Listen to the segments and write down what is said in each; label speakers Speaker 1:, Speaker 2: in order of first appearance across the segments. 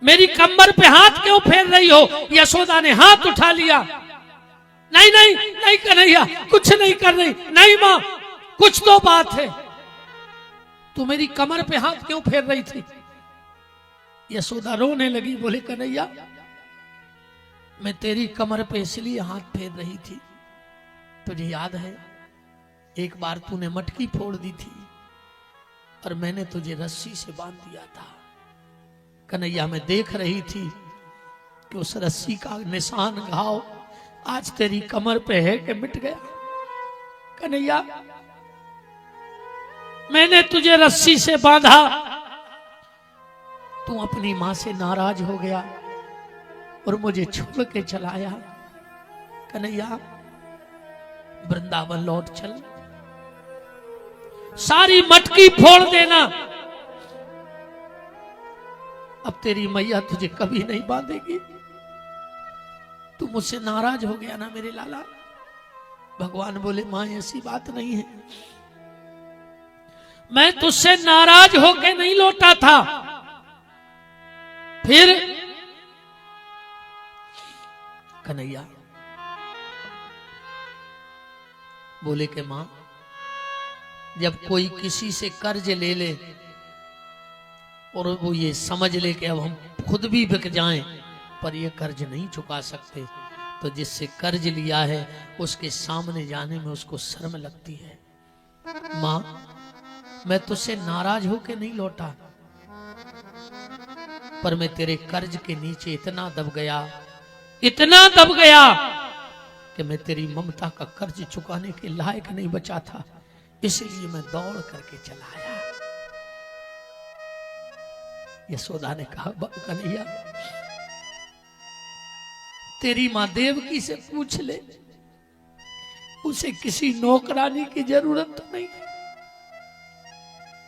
Speaker 1: मेरी कमर पे हाथ क्यों फेर रही हो? यशोदा ने हाथ उठा लिया। नहीं नहीं नहीं कन्हैया, कुछ नहीं कर रही। नहीं मां, कुछ तो बात है। तू मेरी कमर पे हाथ क्यों फेर रही थी? यशोदा रोने लगी, बोले कन्हैया मैं तेरी कमर पे इसलिए हाथ फेर रही थी, तुझे याद है एक बार तूने मटकी फोड़ दी थी और मैंने तुझे रस्सी से बांध दिया था। कन्हैया मैं देख रही थी कि उस रस्सी का निशान घाव आज तेरी कमर पे है कि मिट गया। कन्हैया मैंने तुझे रस्सी से बांधा, तू अपनी मां से नाराज हो गया और मुझे छोड़ के चलाया। कन्हैया वृंदावन लौट चल, सारी मटकी फोड़ देना, अब तेरी मैया तुझे कभी नहीं बांधेगी। तू मुझसे नाराज हो गया ना मेरे लाला। भगवान बोले मां ऐसी बात नहीं है, मैं तुझसे नाराज होके नहीं लौटा था। फिर कन्हैया बोले कि मां जब कोई किसी से कर्ज ले ले और वो ये समझ ले कि अब हम खुद भी बिक जाएं पर ये कर्ज नहीं चुका सकते, तो जिससे कर्ज लिया है उसके सामने जाने में उसको शर्म लगती है। मां मैं तुझसे नाराज होके नहीं लौटा, पर मैं तेरे कर्ज के नीचे इतना दब गया कि मैं तेरी ममता का कर्ज चुकाने के लायक नहीं बचा था, इसलिए मैं दौड़ करके चला आया। यशोदा ने कहा कन्हैया तेरी मां देवकी से पूछ ले, उसे किसी नौकरानी की जरूरत तो नहीं,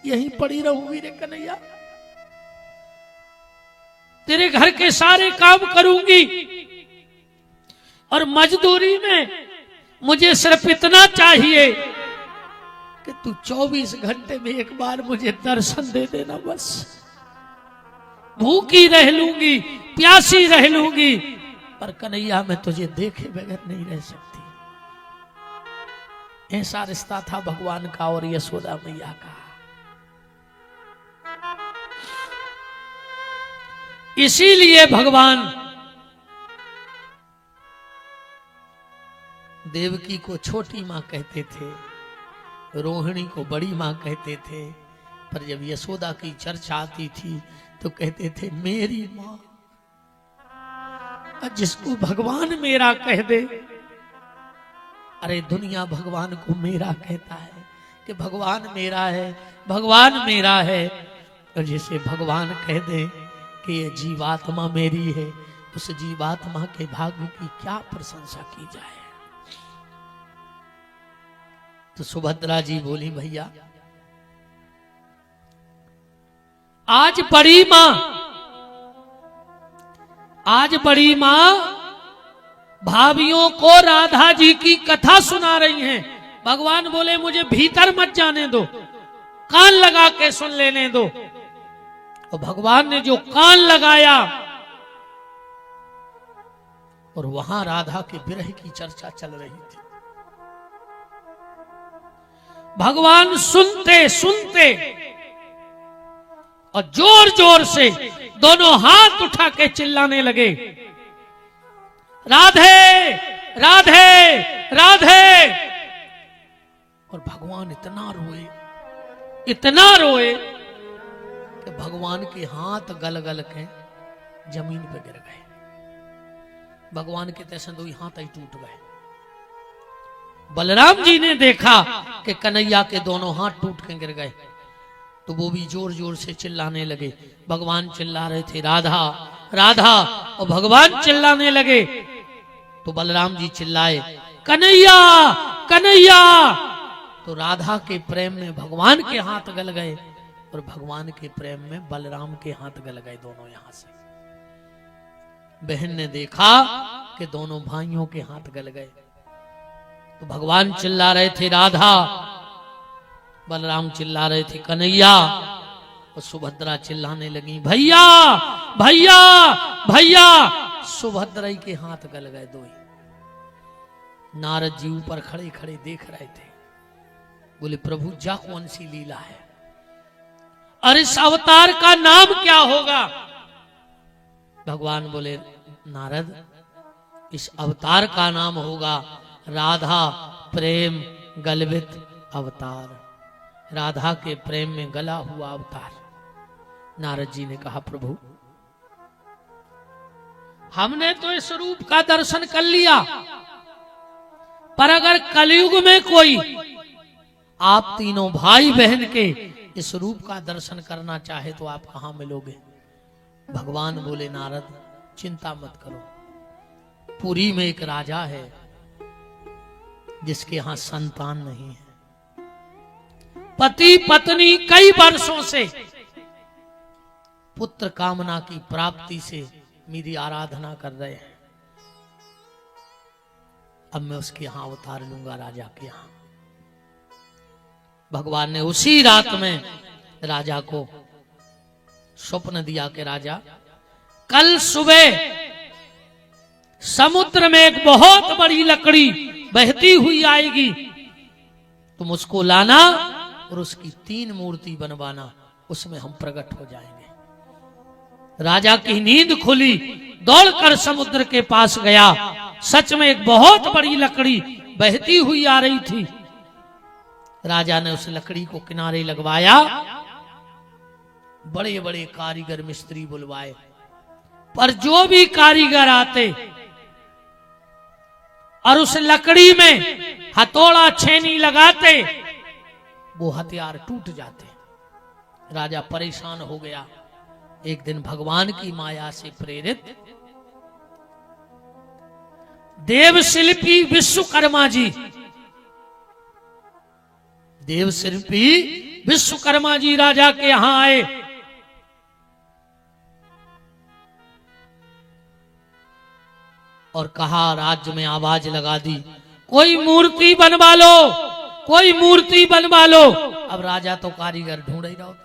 Speaker 1: यहीं पड़ी रहूंगी रे कन्हैया, तेरे घर के सारे काम करूंगी और मजदूरी में मुझे सिर्फ इतना चाहिए कि तू 24 घंटे में एक बार मुझे दर्शन दे देना। बस भूखी रह लूंगी, प्यासी रह लूंगी, पर कन्हैया मैं तुझे देखे बगैर नहीं रह सकती। ऐसा रिश्ता था भगवान का और यशोदा मैया का। इसीलिए भगवान देवकी को छोटी मां कहते थे, रोहिणी को बड़ी मां कहते थे, पर जब यशोदा की चर्चा आती थी तो कहते थे मेरी मां। जिसको भगवान मेरा कह दे, अरे दुनिया भगवान को मेरा कहता है कि भगवान मेरा है, भगवान मेरा है, और जिसे भगवान कह दे कि ये जीवात्मा मेरी है, उस जीवात्मा के भाग्य की क्या प्रशंसा की जाए। तो सुभद्रा जी बोली भैया आज बड़ी मां भाभियों को राधा जी की कथा सुना रही हैं। भगवान बोले मुझे भीतर मत जाने दो, कान लगा के सुन लेने दो। और भगवान ने जो कान लगाया और वहां राधा के विरह की चर्चा चल रही थी। भगवान सुनते सुनते और जोर जोर से दोनों हाथ उठा के चिल्लाने लगे, राधे राधे राधे। और भगवान इतना रोए कि भगवान के हाथ गल गल के जमीन पे गिर गए। भगवान के तैसे दो हाथ ही टूट गए। बलराम जी ने देखा कि कन्हैया के दोनों हाथ टूट के गिर गए, तो वो भी जोर जोर से चिल्लाने लगे। भगवान चिल्ला रहे थे राधा राधा, और भगवान चिल्लाने लगे तो बलराम जी चिल्लाए कन्हैया कन्हैया। तो राधा के प्रेम में भगवान के हाथ गल गए और भगवान के प्रेम में बलराम के हाथ गल गए, दोनों यहां से। बहन ने देखा कि दोनों भाइयों के हाथ गल गए, तो भगवान चिल्ला रहे थे राधा, बलराम चिल्ला रहे थे कन्हैया, और सुभद्रा चिल्लाने लगी भैया भैया भैया। सुभद्रा के हाथ गल गए दो। नारद जी ऊपर खड़े खड़े देख रहे थे। बोले प्रभु जा कौन सी लीला है और इस अवतार का नाम क्या होगा? भगवान बोले नारद इस अवतार का नाम होगा राधा प्रेम गलवित अवतार। राधा के प्रेम में गला हुआ अवतार। नारद जी ने कहा प्रभु हमने तो इस रूप का दर्शन कर लिया, पर अगर कलयुग में कोई आप तीनों भाई बहन के इस रूप का दर्शन करना चाहे तो आप कहां मिलोगे? भगवान बोले नारद चिंता मत करो, पुरी में एक राजा है जिसके यहां संतान नहीं है। पति पत्नी कई वर्षों से पुत्र कामना की प्राप्ति से मेरी आराधना कर रहे हैं। अब मैं उसके यहां अवतार लूंगा राजा के यहां। भगवान ने उसी रात में राजा को स्वप्न दिया कि राजा कल सुबह समुद्र में एक बहुत बड़ी लकड़ी बहती हुई आएगी, तुम उसको लाना और उसकी 3 मूर्ति बनवाना, उसमें हम प्रकट हो जाएंगे। राजा की नींद खुली, दौड़कर समुद्र के पास गया। सच में एक बहुत बड़ी लकड़ी बहती हुई आ रही थी। राजा ने उस लकड़ी को किनारे लगवाया, बड़े बड़े कारीगर मिस्त्री बुलवाए, पर जो भी कारीगर आते और उस लकड़ी में हथौड़ा छेनी लगाते वो हथियार टूट जाते। राजा परेशान हो गया। एक दिन भगवान की माया से प्रेरित देव शिल्पी विश्वकर्मा जी, देव शिल्पी विश्वकर्मा जी राजा के यहां आए। और कहा, राज्य में आवाज लगा दी, कोई मूर्ति बनवा लो, कोई मूर्ति बनवा लो। अब राजा तो कारीगर ढूंढ ही रहा होता।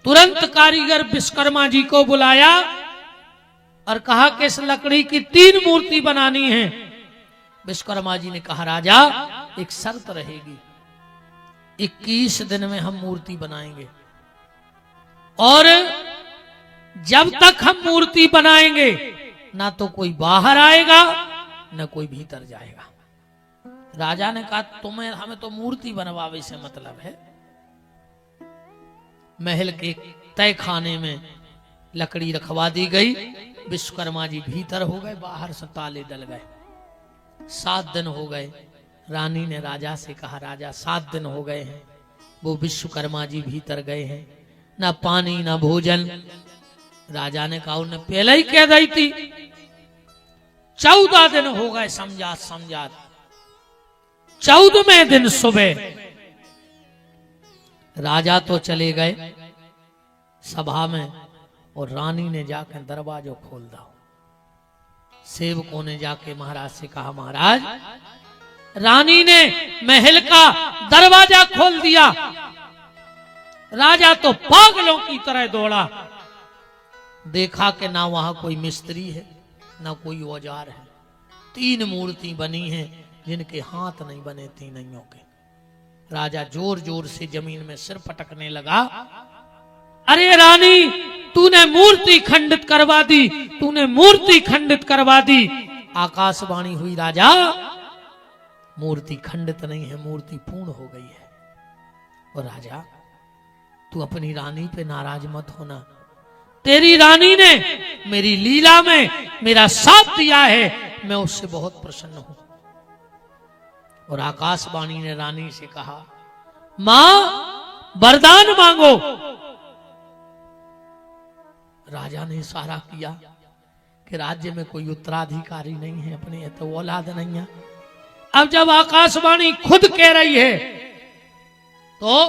Speaker 1: तुरंत कारीगर विश्वकर्मा जी को बुलाया और कहा कि इस लकड़ी की 3 मूर्ति बनानी है। विश्वकर्मा जी ने कहा, राजा एक शर्त रहेगी, 21 दिन में हम मूर्ति बनाएंगे और जब तक हम मूर्ति बनाएंगे ना तो कोई बाहर आएगा ना कोई भीतर जाएगा। राजा ने कहा, तुम्हें हमें तो मूर्ति बनवावे से मतलब है। महल के तय खाने में लकड़ी रखवा दी गई। विश्वकर्मा जी भीतर हो गए, बाहर से ताले डल गए। 7 दिन हो गए। रानी ने राजा से कहा, राजा 7 दिन हो गए हैं, वो विश्वकर्मा जी भीतर गए हैं, ना पानी ना भोजन। राजा ने कहा, उन्हें पहले ही कह दी थी। 14 दिन हो गए समझात समझात। 14वें दिन सुबह राजा तो चले गए सभा में और रानी ने जाकर दरवाजा खोल दो। सेवकों ने जाके महाराज से कहा, महाराज रानी ने महल का दरवाजा खोल दिया। राजा तो पागलों की तरह दौड़ा। देखा कि ना वहां कोई मिस्त्री है ना कोई औजार है। 3 मूर्ति बनी हैं जिनके हाथ नहीं बने तीनों के। राजा जोर जोर से जमीन में सिर पटकने लगा। अरे रानी, तूने मूर्ति खंडित करवा दी, तूने मूर्ति खंडित करवा दी। आकाशवाणी हुई, राजा मूर्ति खंडित नहीं है, मूर्ति पूर्ण हो गई है। और राजा तू अपनी रानी पे नाराज मत होना। तेरी रानी ने मेरी लीला में मेरा साथ दिया है, मैं उससे बहुत प्रसन्न हूं। और आकाशवाणी ने रानी से कहा, मां वरदान मांगो। राजा ने इशारा किया कि राज्य में कोई उत्तराधिकारी नहीं है, अपने तो औलाद नहीं है। अब जब आकाशवाणी खुद कह रही है तो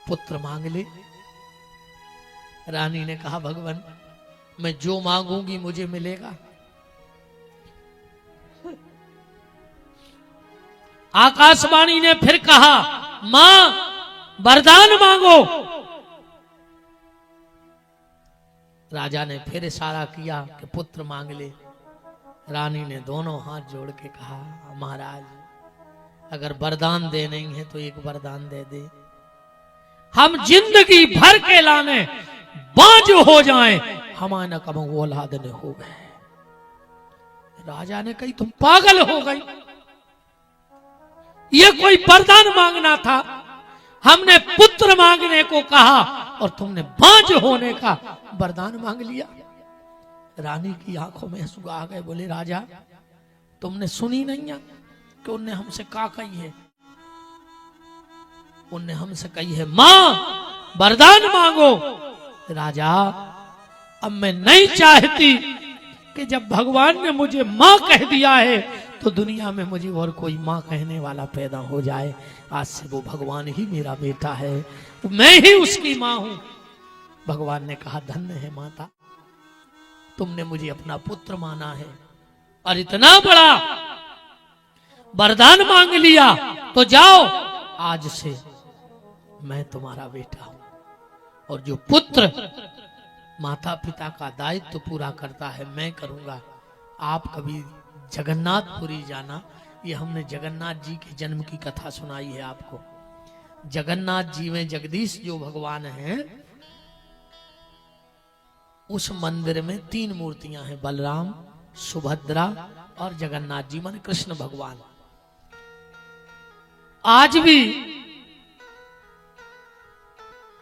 Speaker 1: पुत्र मांग ले। रानी ने कहा, भगवान मैं जो मांगूंगी मुझे मिलेगा। आकाशवाणी ने फिर कहा, मां वरदान मांगो। राजा ने फिर इशारा किया कि पुत्र मांग ले। रानी ने दोनों हाथ जोड़ के कहा, महाराज अगर वरदान दे नहीं है तो एक वरदान दे दे, हम जिंदगी भर के लाने बांझ हो जाएं, हमारे न कम औलाद ने हो गए। राजा ने कही तुम पागल हो गई, ये कोई वरदान मांगना था? हमने पुत्र मांगने को कहा और तुमने बांझ होने का वरदान मांग लिया। रानी की आंखों में आंसू आ गए। बोले राजा तुमने सुनी नहीं है कि उनने हमसे क्या कही है? उनने हमसे कही है मां वरदान मांगो। राजा अब मैं नहीं चाहती कि जब भगवान ने मुझे मां कह दिया है तो दुनिया में मुझे और कोई मां कहने वाला पैदा हो जाए। आज से वो भगवान ही मेरा बेटा है, मैं ही उसकी मां हूं। भगवान ने कहा धन्य है माता, तुमने मुझे अपना पुत्र माना है और इतना बड़ा वरदान मांग लिया, तो जाओ आज से मैं तुम्हारा बेटा हूं। और जो पुत्र माता पिता का दायित्व पूरा करता है मैं करूंगा। आप कभी जगन्नाथपुरी जाना, ये हमने जगन्नाथ जी के जन्म की कथा सुनाई है आपको। जगन्नाथ जी में जगदीश जो भगवान हैं, उस मंदिर में 3 मूर्तियां हैं, बलराम, सुभद्रा और जगन्नाथ जी माने कृष्ण भगवान। आज भी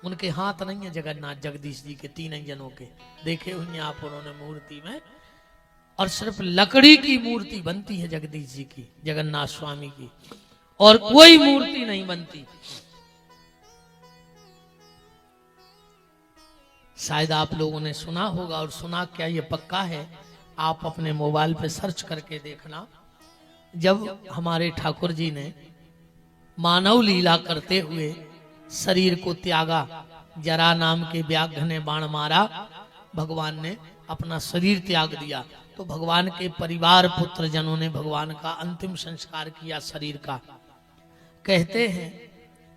Speaker 1: उनके हाथ नहीं है जगन्नाथ जगदीश जी के 3 जनों के, देखे हुए आप उन्होंने मूर्ति में, और सिर्फ लकड़ी की मूर्ति बनती है जगदीश जी की, जगन्नाथ स्वामी की, और कोई मूर्ति नहीं बनती। शायद आप लोगों ने सुना होगा, और सुना क्या ये पक्का है, आप अपने मोबाइल पे सर्च करके देखना। जब हमारे ठाकुर जी ने मानव लीला करते हुए शरीर को त्यागा, जरा नाम के व्याघ्र ने बाण मारा, भगवान ने अपना शरीर त्याग दिया, तो भगवान के परिवार पुत्र जनों ने भगवान का अंतिम संस्कार किया शरीर का। कहते हैं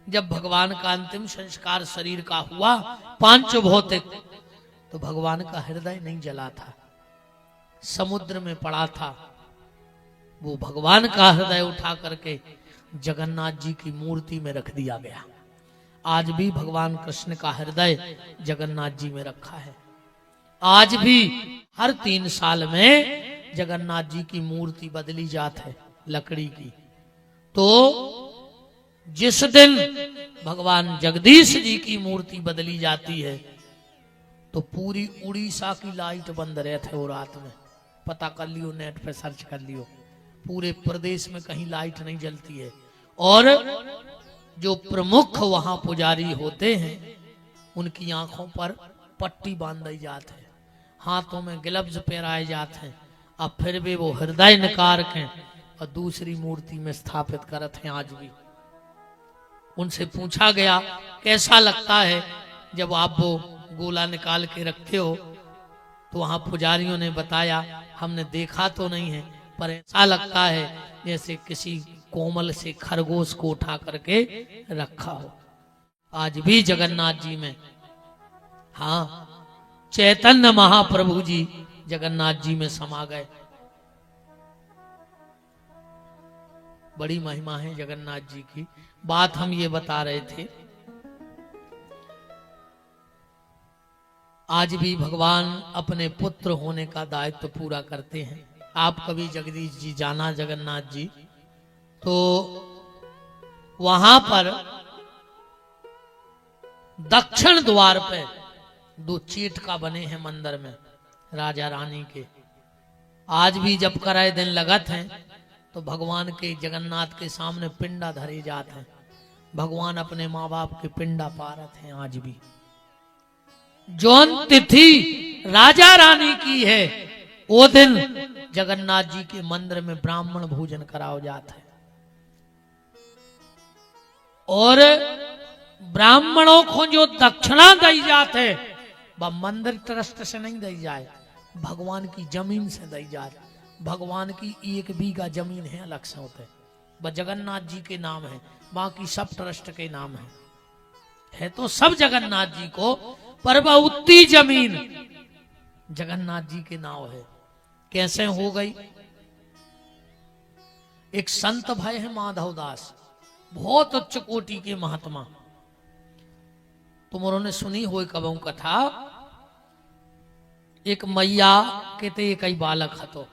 Speaker 1: जब भगवान का अंतिम संस्कार शरीर का हुआ पांच भौतिक, तो भगवान का हृदय नहीं जला था, समुद्र में पड़ा था। वो भगवान का हृदय उठा करके जगन्नाथ जी की मूर्ति में रख दिया गया। आज भी भगवान कृष्ण का हृदय जगन्नाथ जी में रखा है। आज भी हर 3 साल में जगन्नाथ जी की मूर्ति बदली जाती है लकड़ी की। तो जिस दिन भगवान जगदीश जी की मूर्ति बदली जाती है तो पूरी उड़ीसा की लाइट बंद रहते हो रात में। पता कर लियो, नेट पे सर्च कर लियो, पूरे प्रदेश में कहीं लाइट नहीं जलती है। और जो प्रमुख वहां पुजारी होते हैं उनकी आंखों पर पट्टी बांधी जाती है, हाथों में ग्लव्स पहनाए जाते हैं, अब फिर भी वो हृदय निकाल के और दूसरी मूर्ति में स्थापित करते हैं आज भी। उनसे पूछा गया कैसा लगता है जब आप वो गोला निकाल के रखते हो, तो वहां पुजारियों ने बताया हमने देखा तो नहीं है, पर ऐसा लगता है जैसे किसी कोमल से खरगोश को उठा करके रखा हो। आज भी जगन्नाथ जी में, हाँ, चैतन्य महाप्रभु जी जगन्नाथ जी में समा गए। बड़ी महिमा है जगन्नाथ जी की। बात हम ये बता रहे थे, आज भी भगवान अपने पुत्र होने का दायित्व पूरा करते हैं। आप कभी जगदीश जी जाना जगन्नाथ जी, तो वहां पर दक्षिण द्वार पे 2 चीटका बने हैं मंदिर में राजा रानी के। आज भी जब कराए दिन लगत हैं तो भगवान के जगन्नाथ के सामने पिंडा धरे जाते हैं। भगवान अपने माँ बाप के पिंडा पारत हैं आज भी। जौन तिथि राजा रानी की है वो दिन जगन्नाथ जी के मंदिर में ब्राह्मण भोजन कराओ जाता है, और ब्राह्मणों को जो दक्षिणा दी जाते है वह मंदिर ट्रस्ट से नहीं दी जाए, भगवान की जमीन से दी जाए। भगवान की 1 बीघा जमीन है अलग से होते, वह जगन्नाथ जी के नाम है, बाकी सब ट्रस्ट के नाम है तो सब जगन्नाथ जी को, पर वह उतनी जमीन जगन्नाथ जी के नाव है। कैसे हो गई? एक संत भय है माधव दास, बहुत उच्च कोटि के महात्मा। तुम उन्होंने सुनी हो कबहू कथा। एक मैया के ते एक ही बालक हतो,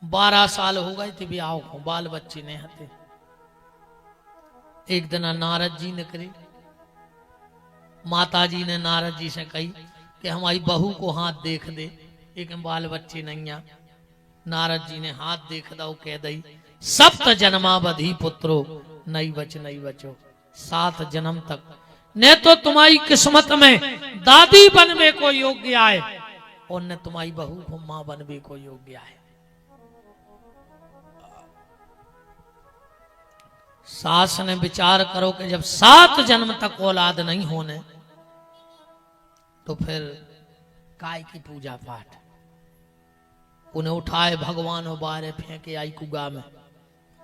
Speaker 1: 12 साल हो गए थे ब्याह को, बाल बच्चे ने हते। एक दिन नारद जी ने करी, माता जी ने नारद जी से कही कि हमारी बहू को हाथ देख दे, लेकिन बाल बच्चे नहीं आ। नारद जी ने हाथ देख दो, कह दई 7 जन्मावधि पुत्रो नहीं बचो, 7 जन्म तक ने तो तुम्हारी किस्मत में दादी बनने को योग्य आए, और न तुम्हारी बहू को मां बनने को योग्य आए। सास ने विचार करो कि जब 7 जन्म तक औलाद नहीं होने, तो फिर काय की पूजा पाठ। उन्हें उठाए भगवान और बारे फेंके आई कुगा में,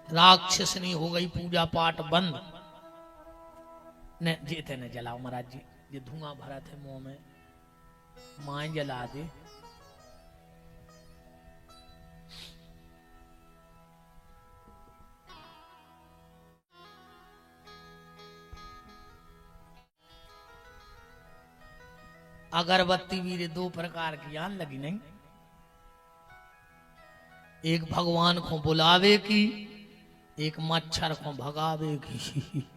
Speaker 1: राक्षसनी हो गई, पूजा पाठ बंद। ने जेते ने जलाओ महाराज जी, ये धुआं भरा थे मुंह में, माए जला दे। अगरबत्ती भी 2 प्रकार की आन लगी नहीं, एक भगवान को बुलावे की, एक मच्छर को भगावे की।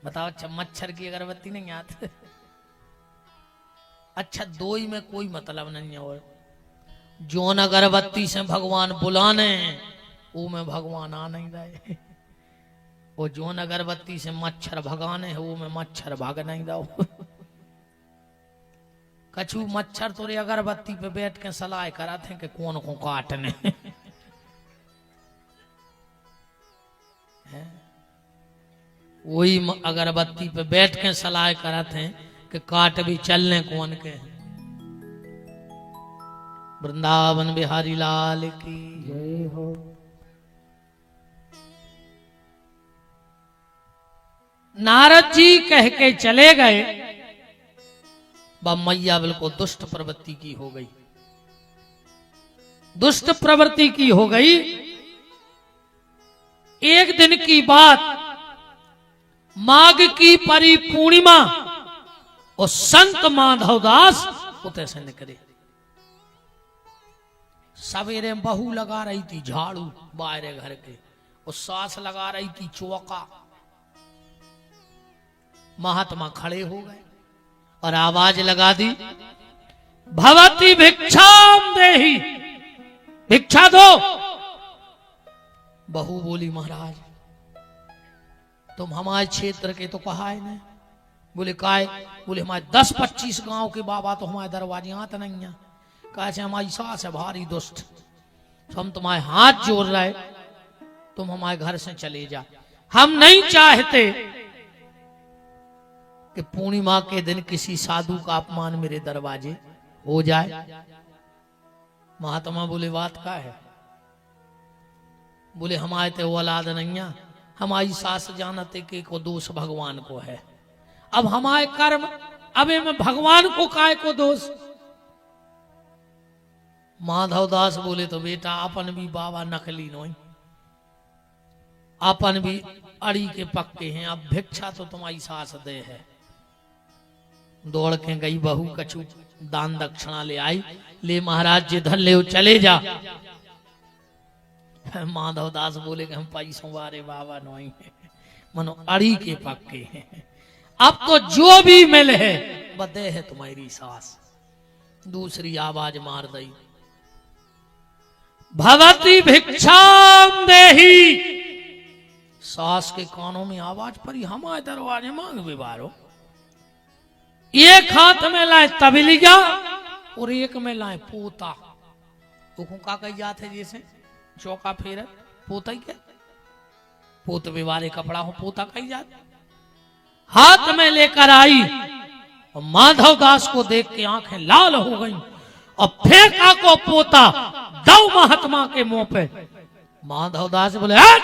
Speaker 1: बताओ, अच्छा मच्छर की अगरबत्ती नहीं आती? अच्छा, 2 ही में कोई मतलब नहीं है। और जोन अगरबत्ती से भगवान बुलाने वो में भगवान आ नहीं रहे, और जोन अगरबत्ती से मच्छर भगाने है वो में मच्छर भाग नहीं दो। कछु मच्छर तो रे अगरबत्ती पे बैठ के सलाह करा थे कि कौन को काटने। वही अगरबत्ती पे बैठ के सलाह करा थे कि काट भी चलने कौन के। वृंदावन बिहारी लाल की जय हो। नारद जी कह के चले गए, मैया बिल्कुल दुष्ट प्रवृत्ति की हो गई, दुष्ट प्रवृत्ति की हो गई। एक दिन की बात, माघ की परिपूर्णिमा, और संत माधवदास उते से निकले। सवेरे बहू लगा रही थी झाड़ू बाहर घर के, और सास लगा रही थी चौका। महात्मा खड़े हो गए और आवाज लगा दी, भवती भिक्षाम देहि, भिक्षा दो। बहू बोली, महाराज तुम हमारे क्षेत्र के तो कहा है ना। बोले काय? बोले हमारे 10-25 गांव के बाबा तो हमारे दरवाजे आते नहीं है। कैसे हमारी सास है भारी दुष्ट, हम तुम्हारे हाथ जोड़ रहे, तुम हमारे घर से चले जा। हम नहीं चाहते कि पूर्णिमा के दिन किसी साधु का अपमान मेरे दरवाजे हो जाए। महात्मा बोले, बात का है? बोले हमारे तो औलाद नहीं है, हमारी सास जानते कि को दोष भगवान को है। अब हमारे कर्म, अब में भगवान को काय को दोष? माधवदास बोले, तो बेटा अपन भी बाबा नकली नहीं, अपन भी अड़ी के पक्के हैं। अब भिक्षा तो तुम्हारी सास दे है। दौड़ के गई बहू, कछु दान दक्षिणा ले आई, ले महाराज जी धन ले चले जा। माधवदास बोले कि हम पैसों वाले बाबा नहीं है, मनो अड़ी के पक्के हैं। अब तो जो भी मिले है बदे है तुम्हारी सास। दूसरी आवाज मार दई, भवती भिक्षाम देहि। सास के कानों में आवाज पड़ी, हमारे दरवाजे मांग विवारो। एक हाथ में लाए तबलिया और एक में लाए पोता। तो का कही जाते जैसे चौका फेर पोता ही क्या, पोत विवारे कपड़ा हो पोता कही जाते। हाथ में लेकर आई और माधवदास को देख के आंखें लाल हो गईं और फेंका को पोता दो महात्मा के मुंह पे। माधवदास बोले, हट!